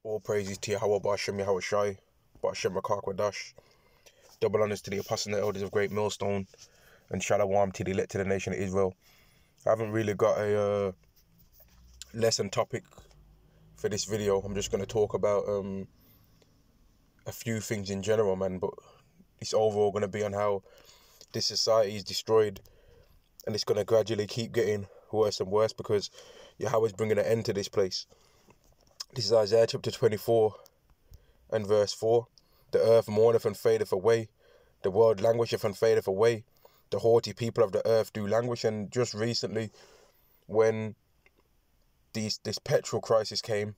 All praises to Yahweh Ba'Shem Yahweh Shai, Ba'Shem Rakak Double honors to the apostles and the elders of Great Millstone, and Shalom to the elect to the nation of Israel. I haven't really got a lesson topic for this video. I'm just going to talk about a few things in general, man, but it's overall going to be on how this society is destroyed, and it's going to gradually keep getting worse and worse because Yahweh is bringing an end to this place. This is Isaiah chapter 24 and verse 4. The earth mourneth and fadeth away. The world languisheth and fadeth away. The haughty people of the earth do languish. And just recently, when this petrol crisis came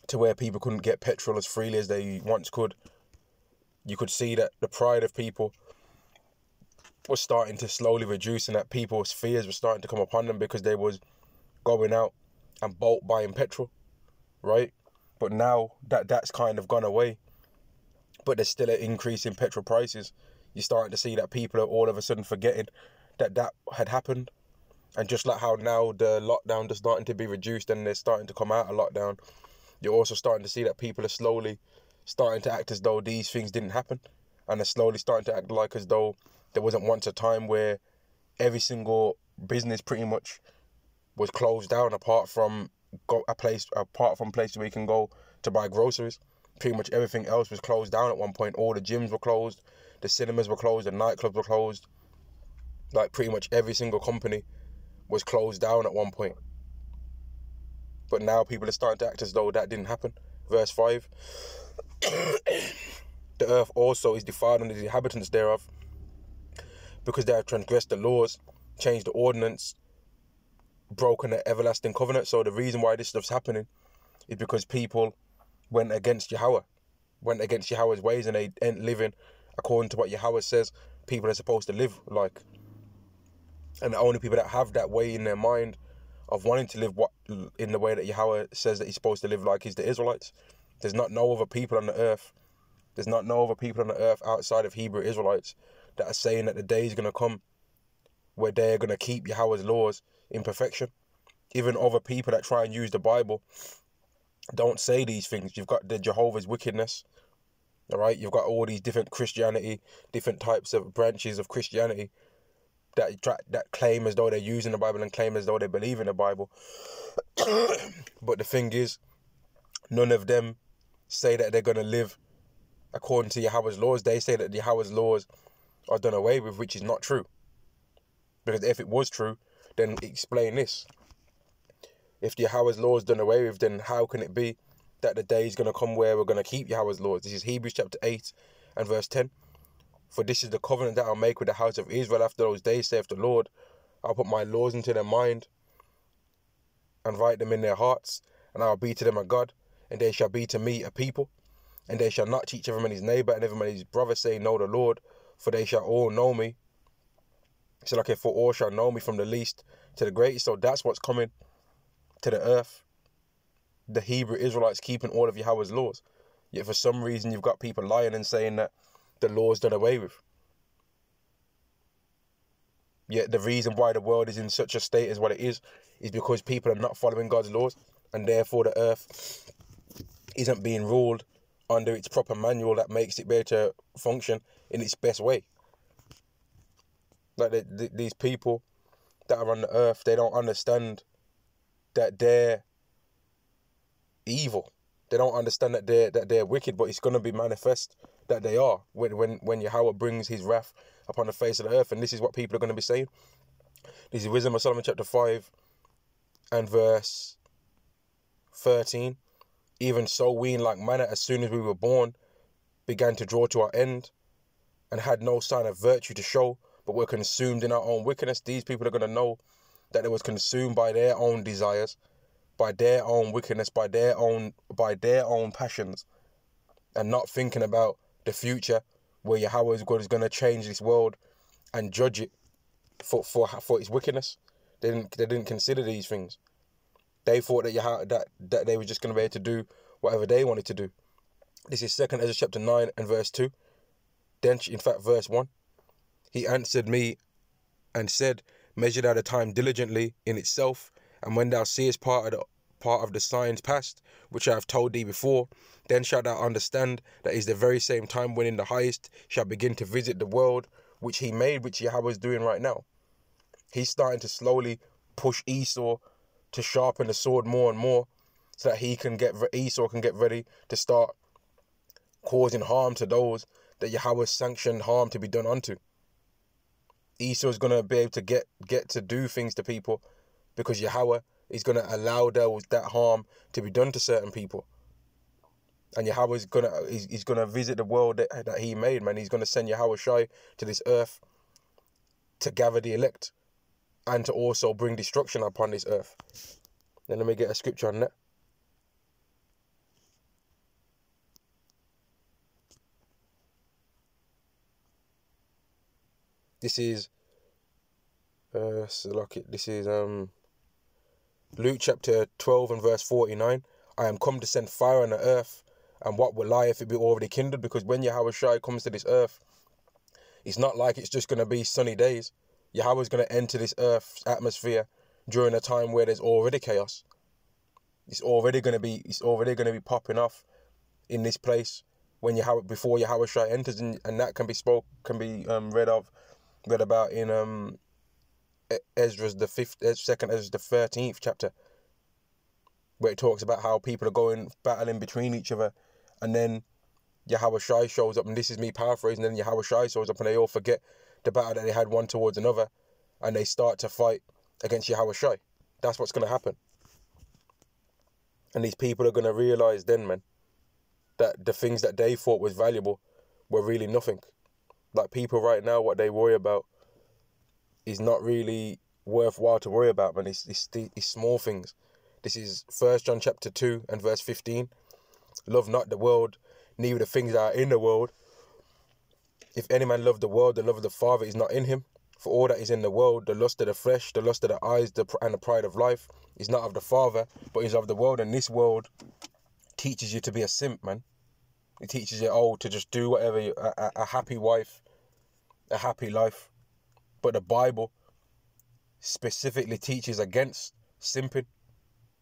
to where people couldn't get petrol as freely as they once could, you could see that the pride of people was starting to slowly reduce, and that people's fears were starting to come upon them because they was going out and bulk buying petrol, right? But now that's kind of gone away, but there's still an increase in petrol prices. You're starting to see that people are all of a sudden forgetting that had happened. And just like how now the lockdown is starting to be reduced and they're starting to come out of lockdown, you're also starting to see that people are slowly starting to act as though these things didn't happen, and they're slowly starting to act like as though there wasn't once a time where every single business pretty much was closed down apart from places where you can go to buy groceries. Pretty much everything else was closed down at one point. All the gyms were closed, the cinemas were closed, the nightclubs were closed. Like pretty much every single company was closed down at one point. But now people are starting to act as though that didn't happen. Verse 5. The earth also is defiled and the inhabitants thereof, because they have transgressed the laws, changed the ordinance, broken the everlasting covenant. So the reason why this stuff's happening is because people went against Yahweh, went against Yahweh's ways, and they ain't living according to what Yahweh says people are supposed to live like. And the only people that have that way in their mind of wanting to live in the way that Yahweh says that he's supposed to live like is the Israelites. There's not no other people on the earth. There's not no other people on the earth outside of Hebrew Israelites that are saying that the day is going to come where they're going to keep Yahweh's laws in perfection. Even other people that try and use the Bible don't say these things. You've got the Jehovah's wickedness, all right? You've got all these different Christianity, different types of branches of Christianity that claim as though they're using the Bible and claim as though they believe in the Bible. But the thing is, none of them say that they're going to live according to Yahweh's laws. They say that Yahweh's laws are done away with, which is not true. Because if it was true, then explain this. If Yahweh's law is done away with, then how can it be that the day is going to come where we're going to keep Yahweh's laws? This is Hebrews chapter 8 and verse 10. For this is the covenant that I'll make with the house of Israel after those days, saith the Lord. I'll put my laws into their mind and write them in their hearts, and I'll be to them a God, and they shall be to me a people. And they shall not teach every man his neighbour and every man his brother, saying, Know the Lord, for they shall all know me. So like, for all shall know me, from the least to the greatest. So that's what's coming to the earth. The Hebrew Israelites keeping all of Yahweh's laws. Yet for some reason you've got people lying and saying that the law's done away with. Yet the reason why the world is in such a state as what it is because people are not following God's laws, and therefore the earth isn't being ruled under its proper manual that makes it be able to function in its best way. Like these people that are on the earth, they don't understand that they're evil. They don't understand that they're wicked, but it's going to be manifest that they are when Yahweh brings his wrath upon the face of the earth. And this is what people are going to be saying. This is Wisdom of Solomon chapter 5 and verse 13. Even so, we in like manner, as soon as we were born, began to draw to our end, and had no sign of virtue to show, but were consumed in our own wickedness. These people are going to know that they was consumed by their own desires, by their own wickedness, by their own passions, and not thinking about the future where Yahweh's God is going to change this world and judge it for its wickedness. They didn't consider these things. They thought that that they were just going to be able to do whatever they wanted to do. This is 2 Ezra chapter 9 and verse 2. Then, in fact, verse 1. He answered me and said, Measure thou the time diligently in itself, and when thou seest part part of the signs past, which I have told thee before. Then shalt thou understand that is the very same time when in the highest shall begin to visit the world which he made, which Yahweh is doing right now. He's starting to slowly push Esau to sharpen the sword more and more, so that Esau can get ready to start causing harm to those that Yahweh sanctioned harm to be done unto. Esau is going to be able to get to do things to people because Yahweh is going to allow that harm to be done to certain people. And Yahweh is he's gonna visit the world that he made, man. He's gonna send Yahweh Shai to this earth to gather the elect and to also bring destruction upon this earth. Then let me get a scripture on that. This is Luke chapter 12 and verse 49. I am come to send fire on the earth, and what will lie if it be already kindled? Because when Yahweh Shai comes to this earth, it's not like it's just going to be sunny days. Yahweh's going to enter this earth's atmosphere during a time where there's already chaos. It's already going to be popping off in this place before Yahweh Shai enters, and that can be read about in Ezra's the 13th chapter, where it talks about how people are going battling between each other, and then Yahweh Shai shows up, and this is me paraphrasing, and then Yahweh Shai shows up and they all forget the battle that they had one towards another, and they start to fight against Yahweh Shai. That's what's going to happen. And these people are going to realize then, man, that the things that they thought was valuable were really nothing. Like people right now, what they worry about is not really worthwhile to worry about, man. It's small things. This is 1 John chapter 2 and verse 15. Love not the world, neither the things that are in the world. If any man love the world, the love of the Father is not in him. For all that is in the world, the lust of the flesh, the lust of the eyes, and the pride of life, is not of the Father, but is of the world. And this world teaches you to be a simp, man. It teaches you, to just do whatever, a happy wife, a happy life. But the Bible specifically teaches against simping.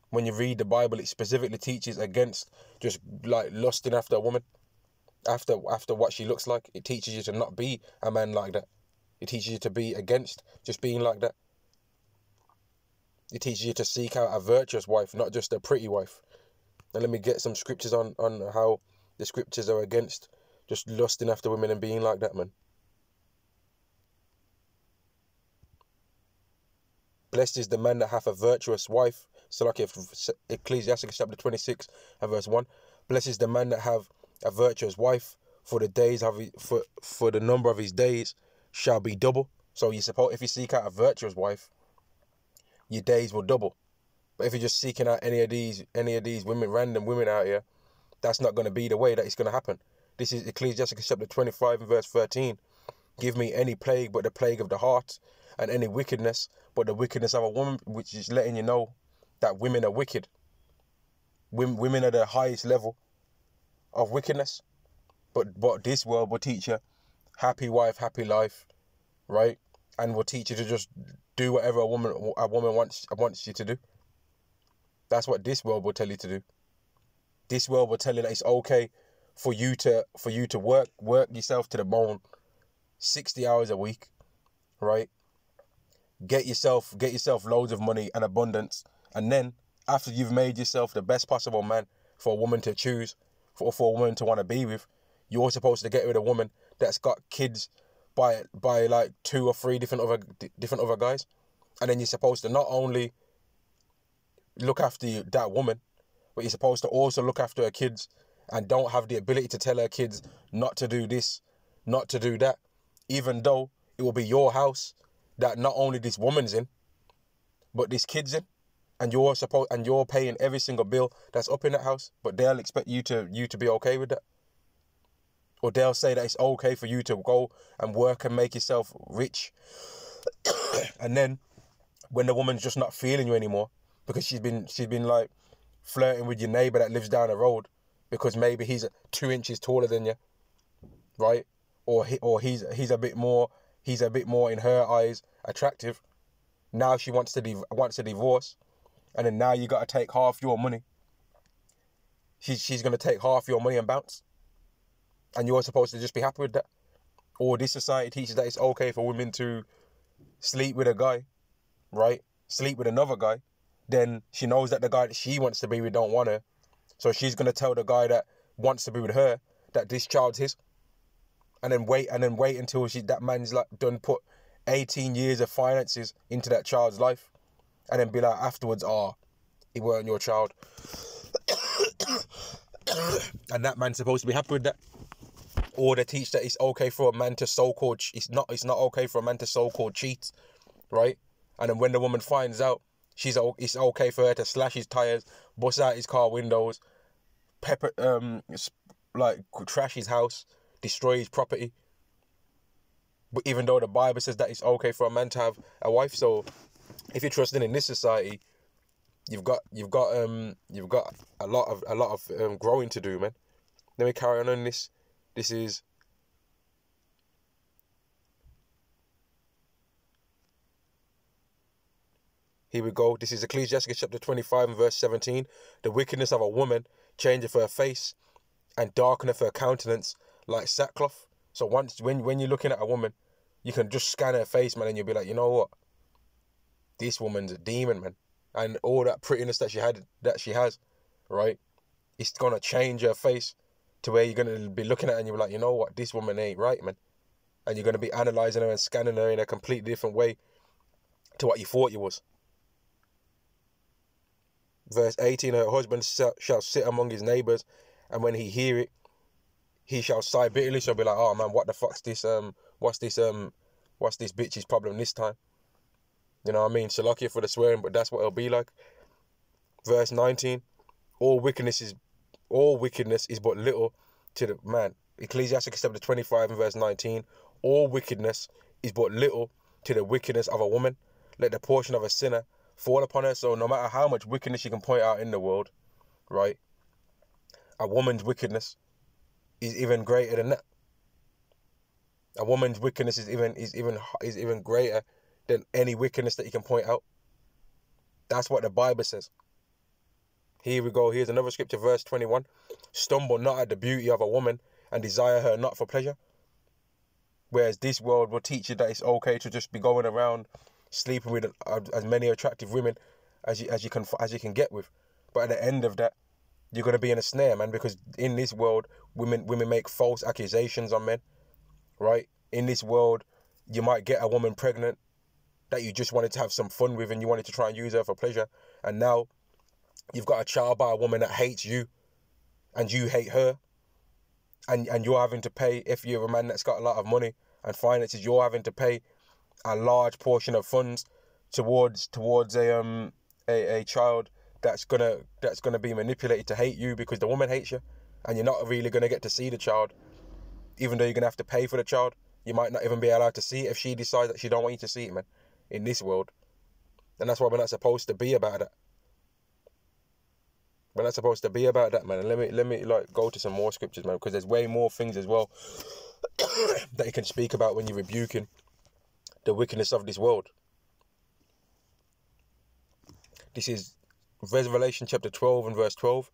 When you read the Bible, it specifically teaches against just like lusting after a woman, after what she looks like. It teaches you to not be a man like that. It teaches you to be against just being like that. It teaches you to seek out a virtuous wife, not just a pretty wife. And let me get some scriptures on how the scriptures are against just lusting after women and being like that, man. Blessed is the man that hath a virtuous wife. So like Ecclesiastes chapter 26 and verse 1. Blessed is the man that have a virtuous wife, for the days of for the number of his days shall be double. So if you seek out a virtuous wife, your days will double. But if you're just seeking out any of these women, random women out here, that's not going to be the way that it's going to happen. This is Ecclesiastes chapter 25 and verse 13. Give me any plague but the plague of the heart, and any wickedness but the wickedness of a woman, which is letting you know that women are wicked. Women are the highest level of wickedness. But this world will teach you happy wife, happy life, right? And will teach you to just do whatever a woman wants you to do. That's what this world will tell you to do. This world will tell you that it's okay for you to work yourself to the bone, 60 hours a week, right? Get yourself loads of money and abundance, and then after you've made yourself the best possible man for a woman to choose, for a woman to want to be with, you're supposed to get with a woman that's got kids by like 2 or 3 different other guys, and then you're supposed to not only look after that woman, but you're supposed to also look after her kids, and don't have the ability to tell her kids not to do this, not to do that, even though it will be your house that not only this woman's in, but this kid's in, and you're paying every single bill that's up in that house. But they'll expect you to be okay with that, or they'll say that it's okay for you to go and work and make yourself rich, and then when the woman's just not feeling you anymore because she's been like flirting with your neighbor that lives down the road because maybe he's 2 inches taller than you, right? Or he's a bit more in her eyes attractive. Now she wants to divorce, and then now you got to take half your money. She's going to take half your money and bounce. And you're supposed to just be happy with that. Or this society teaches that it's okay for women to sleep with a guy, right? Sleep with another guy. Then she knows that the guy that she wants to be with don't want her. So she's going to tell the guy that wants to be with her that this child's his. And then wait until that man's like done put 18 years of finances into that child's life. And then be like afterwards, it weren't your child. And that man's supposed to be happy with that. Or they teach that it's okay for a man to so-called, it's not okay for a man to so-called cheat, right? And then when the woman finds out, it's okay for her to slash his tires, bust out his car windows, trash his house, destroy his property. But even though the Bible says that it's okay for a man to have a wife, so if you're trusting in this society, you've got a lot of growing to do, man. Let me carry on this. This is here we go. This is Ecclesiastes chapter 25 and verse 17. The wickedness of a woman changeth her face, and darkeneth her countenance like sackcloth. So when you're looking at a woman, you can just scan her face, man, and you'll be like, you know what? This woman's a demon, man. And all that prettiness that she has, right? It's gonna change her face to where you're gonna be looking at her and you're like, you know what? This woman ain't right, man. And you're gonna be analysing her and scanning her in a completely different way to what you thought you was. Verse 18, her husband shall sit among his neighbours, and when he hear it, he shall sigh bitterly. So be like, oh man, what the fuck's this? What's this bitch's problem this time? You know what I mean? Salakia for the swearing, but that's what it'll be like. Verse 19, all wickedness is but little to the man. Ecclesiastes chapter 25 and verse 19, all wickedness is but little to the wickedness of a woman. Let the portion of a sinner fall upon her. So no matter how much wickedness you can point out in the world, right? A woman's wickedness is even greater than that. A woman's wickedness is even greater than any wickedness that you can point out. That's what the Bible says. Here we go. Here's another scripture, verse 21. Stumble not at the beauty of a woman, and desire her not for pleasure. Whereas this world will teach you that it's okay to just be going around sleeping with as many attractive women as you can get with. But at the end of that, you're gonna be in a snare, man, because in this world, women make false accusations on men, right? In this world, you might get a woman pregnant that you just wanted to have some fun with and you wanted to try and use her for pleasure, and now you've got a child by a woman that hates you and you hate her, and you're having to pay, if you're a man that's got a lot of money and finances, you're having to pay a large portion of funds towards a child that's gonna be manipulated to hate you because the woman hates you, and you're not really gonna get to see the child, even though you're gonna have to pay for the child. You might not even be allowed to see it if she decides that she don't want you to see it, man, in this world. And that's why we're not supposed to be about that. We're not supposed to be about that, man. And let me like go to some more scriptures, man, because there's way more things as well that you can speak about when you're rebuking the wickedness of this world. This is Revelation chapter 12 and verse 12.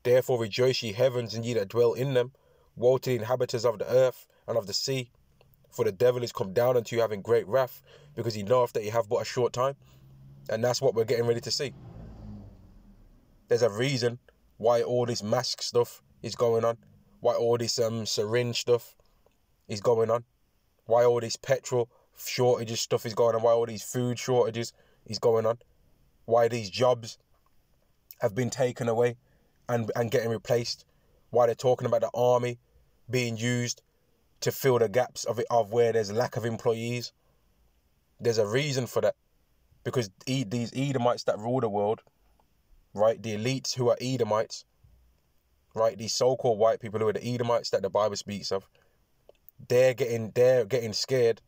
Therefore rejoice ye heavens, and ye that dwell in them. Woe to the inhabitants of the earth and of the sea, for the devil is come down unto you having great wrath, because he knoweth that he have but a short time. And that's what we're getting ready to see. There's a reason why all this mask stuff is going on, why all this syringe stuff is going on, why all this petrol shortages stuff is going on, why all these food shortages is going on, why these jobs have been taken away and getting replaced, why they're talking about the army being used to fill the gaps of where there's lack of employees. There's a reason for that, because these Edomites that rule the world, right, the elites who are Edomites, right, these so-called white people who are the Edomites that the Bible speaks of, they're getting scared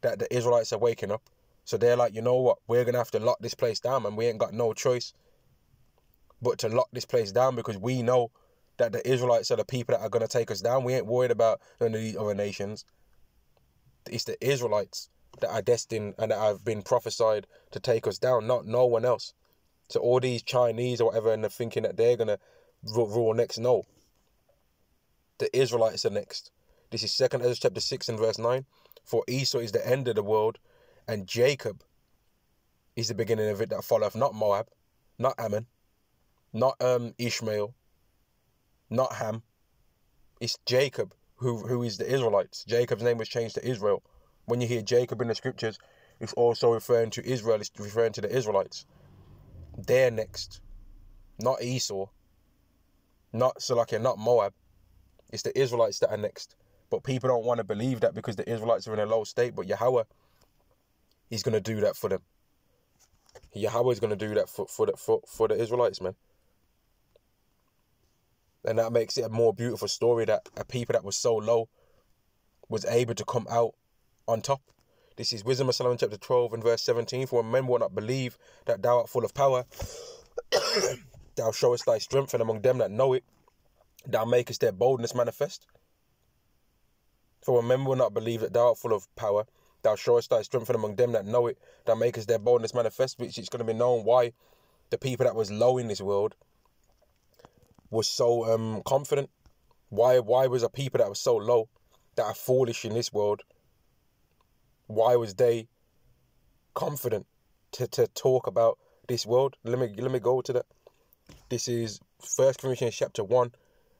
that the Israelites are waking up. So they're like, you know what, we're going to have to lock this place down, and we ain't got no choice but to lock this place down, because we know that the Israelites are the people that are going to take us down. We ain't worried about none of these other nations. It's the Israelites that are destined and that have been prophesied to take us down, not no one else. So all these Chinese or whatever, and they're thinking that they're going to rule next. No. The Israelites are next. This is 2nd Ezra chapter 6 and verse 9. For Esau is the end of the world, and Jacob is the beginning of it that followeth, not Moab, not Ammon, not Ishmael, not Ham. It's Jacob who is the Israelites. Jacob's name was changed to Israel. When you hear Jacob in the scriptures, it's also referring to Israel. It's referring to the Israelites. They're next. Not Esau. Not Salakia, not Moab. It's the Israelites that are next. But people don't want to believe that because the Israelites are in a low state. But Yahweh, he's going to do that for them. Yahweh is going to do that for the Israelites, man. And that makes it a more beautiful story that a people that was so low was able to come out on top. This is Wisdom of Solomon chapter 12 and verse 17. For when men will not believe that thou art full of power, thou showest thy strength, and among them that know it, thou makest their boldness manifest. For when men will not believe that thou art full of power, thou showest thy strength, and among them that know it, thou makest their boldness manifest, which is going to be known why the people that was low in this world was so confident. Why was a people that was so low, that are foolish in this world, why was they confident to talk about this world? Let me go to that. This is 1 Corinthians chapter 1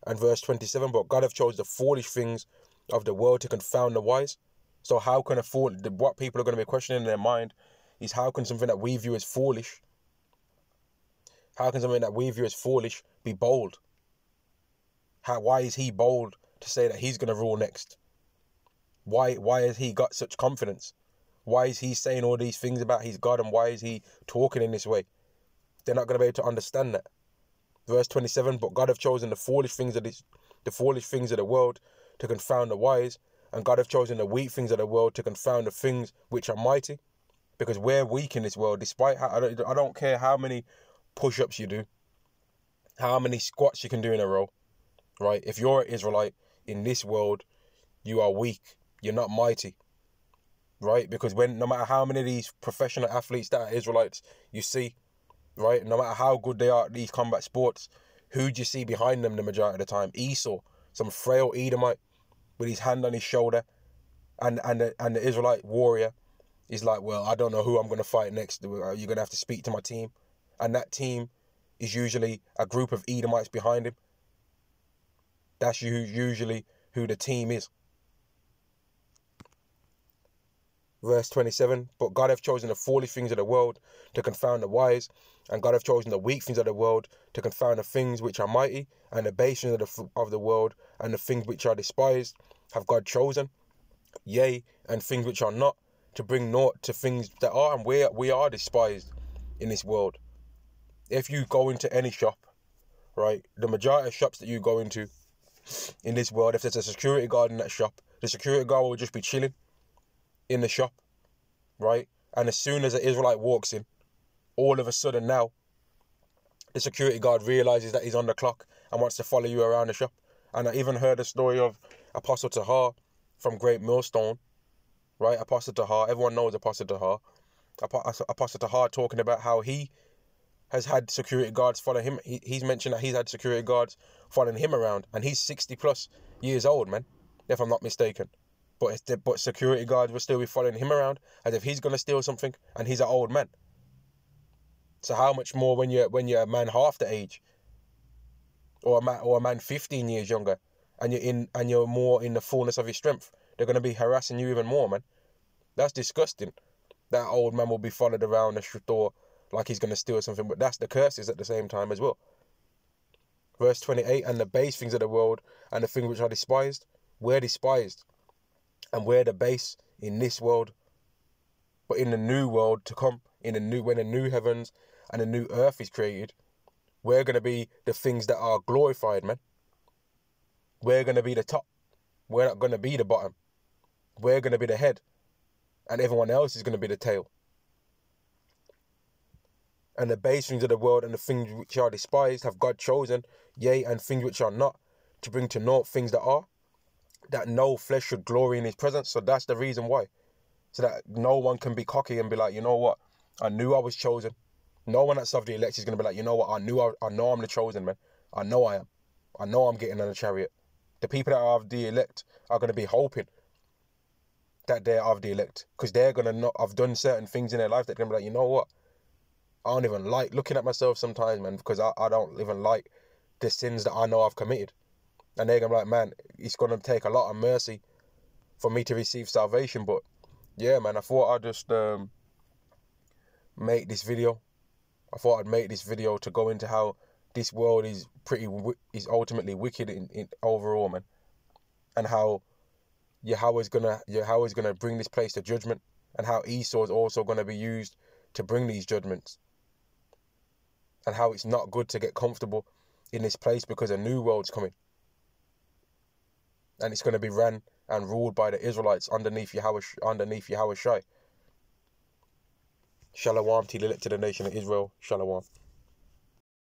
and verse 27. But God hath chose the foolish things of the world to confound the wise. So how can what people are going to be questioning in their mind is, how can something that we view as foolish, be bold? Why is he bold to say that he's going to rule next? Why has he got such confidence? Why is he saying all these things about his God, and why is he talking in this way? They're not going to be able to understand that. Verse 27, but God hath chosen the foolish things of the world to confound the wise, and God hath chosen the weak things of the world to confound the things which are mighty. Because we're weak in this world, despite how, I don't care how many push-ups you do, how many squats you can do in a row, right? If you're an Israelite in this world, you are weak. You're not mighty, right? Because no matter how many of these professional athletes that are Israelites you see, right? No matter how good they are at these combat sports, who do you see behind them the majority of the time? Esau, some frail Edomite with his hand on his shoulder, and the Israelite warrior is like, well, I don't know who I'm going to fight next. You're going to have to speak to my team. And that team is usually a group of Edomites behind him. That's usually who the team is. Verse 27, but God hath chosen the foolish things of the world to confound the wise, and God hath chosen the weak things of the world to confound the things which are mighty, and the base things of the world, and the things which are despised have God chosen, yea, and things which are not, to bring naught to things that are. And we are despised in this world. If you go into any shop, right, the majority of shops that you go into in this world, if there's a security guard in that shop, the security guard will just be chilling in the shop, right? And as soon as an Israelite walks in, all of a sudden now, the security guard realizes that he's on the clock and wants to follow you around the shop. And I even heard a story of Apostle Tahar from Great Millstone, right? Apostle Tahar, everyone knows Apostle Tahar. Apostle Tahar talking about how he has had security guards follow him. He's mentioned that he's had security guards following him around, and he's 60 plus years old, man, if I'm not mistaken. But security guards will still be following him around as if he's gonna steal something, and he's an old man. So how much more when you're a man half the age, or a man 15 years younger, and you're more in the fullness of your strength? They're gonna be harassing you even more, man. That's disgusting. That old man will be followed around the store like he's gonna steal something, but that's the curses at the same time as well. Verse 28, and the base things of the world and the things which are despised, we're despised. And we're the base in this world. But in the new world to come, when the new heavens and the new earth is created, we're going to be the things that are glorified, man. We're going to be the top. We're not going to be the bottom. We're going to be the head. And everyone else is going to be the tail. And the base things of the world and the things which are despised have God chosen, yea, and things which are not, to bring to naught things that are, that no flesh should glory in his presence. So that's the reason why. so that no one can be cocky and be like, you know what, I knew I was chosen. No one that's of the elect is going to be like, you know what, I know I'm the chosen, man. I know I am. I know I'm getting on a chariot. The people that are of the elect are going to be hoping that they're of the elect, because they're going to not have done certain things in their life that they're going to be like, you know what, I don't even like looking at myself sometimes, man, because I don't even like the sins that I know I've committed. And they're going to be like, man, it's going to take a lot of mercy for me to receive salvation. But yeah, man, I thought I'd just make this video. I thought I'd make this video to go into how this world is ultimately wicked in overall, man, and how Yahweh's gonna bring this place to judgment, and how Esau is also gonna be used to bring these judgments, and how it's not good to get comfortable in this place because a new world's coming, and it's gonna be ran and ruled by the Israelites underneath Yahweh Shai. Shalom to the nation of Israel. Shalom.